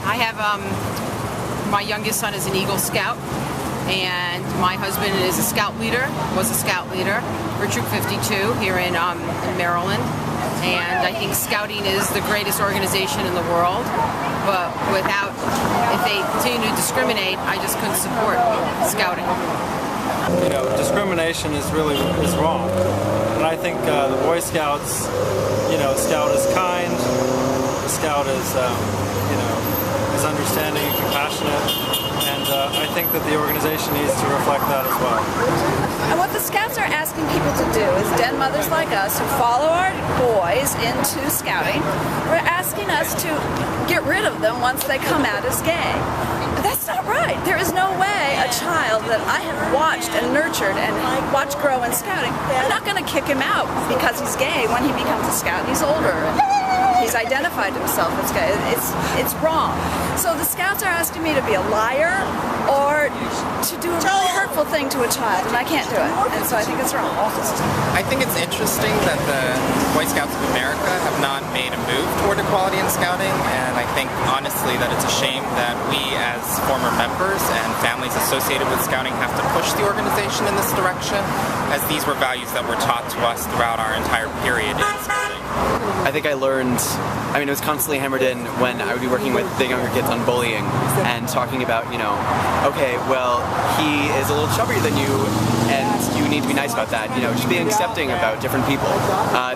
I have my youngest son is an Eagle Scout, and my husband is a Scout leader, was a Scout leader for Troop 52 here in Maryland. And I think Scouting is the greatest organization in the world, but if they continue to discriminate, I just couldn't support Scouting. You know, discrimination is wrong. And I think the Boy Scouts, you know, Scout is kind, the Scout is, is understanding and compassionate, and I think that the organization needs to reflect that as well. And what the Scouts are asking people to do is den mothers like us who follow our boys into Scouting, we're asking us to get rid of them once they come out as gay. But that's not right. There is no way a child that I have watched and nurtured and watched grow in Scouting, I'm not going to kick him out because he's gay when he becomes a Scout. He's older. He's identified himself as gay. It's wrong. So the Scouts are asking me to be a liar or to do a really hurtful thing to a child, and I can't do it. And so I think it's wrong. I think it's interesting that the Boy Scouts of America have not made a move toward equality in Scouting, and I think honestly that it's a shame that we as former members and families associated with Scouting have to push the organization in this direction, as these were values that were taught to us throughout our entire period in Scouting. I think I learned, it was constantly hammered in when I would be working with the younger kids on bullying and talking about, okay, well, he is a little chubbier than you and you need to be nice about that, just being accepting about different people.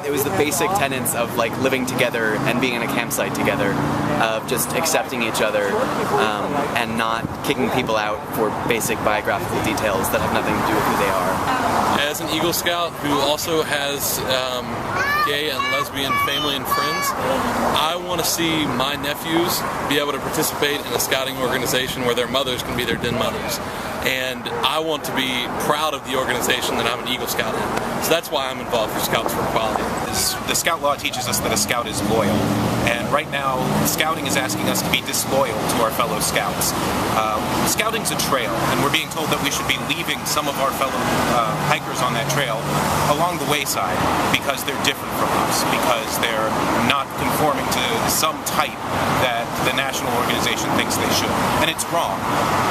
It was the basic tenets of living together and being in a campsite together, of just accepting each other and not kicking people out for basic biographical details that have nothing to do with who they are. As an Eagle Scout who also has gay and lesbian family and friends, I want to see my nephews be able to participate in a Scouting organization where their mothers can be their den mothers. And I want to be proud of the organization that I'm an Eagle Scout in. So that's why I'm involved for Scouts for Equality. The Scout law teaches us that a Scout is loyal. And right now, Scouting is asking us to be disloyal to our fellow Scouts. Scouting's a trail, and we're being told that we should be leaving some of our fellow hikers on that trail along the wayside because they're different from us, because they're not conforming to some type that the national organization thinks they should. And it's wrong.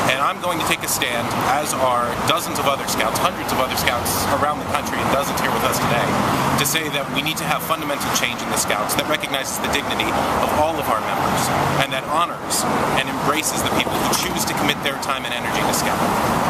And I'm going to take a stand, as are dozens of other Scouts, hundreds of other Scouts around the country, and dozens here with us today, to say that we need to have fundamental change in the Scouts that recognizes the dignity of all of our members, and that honors and embraces the people who choose to commit their time and energy to Scouting.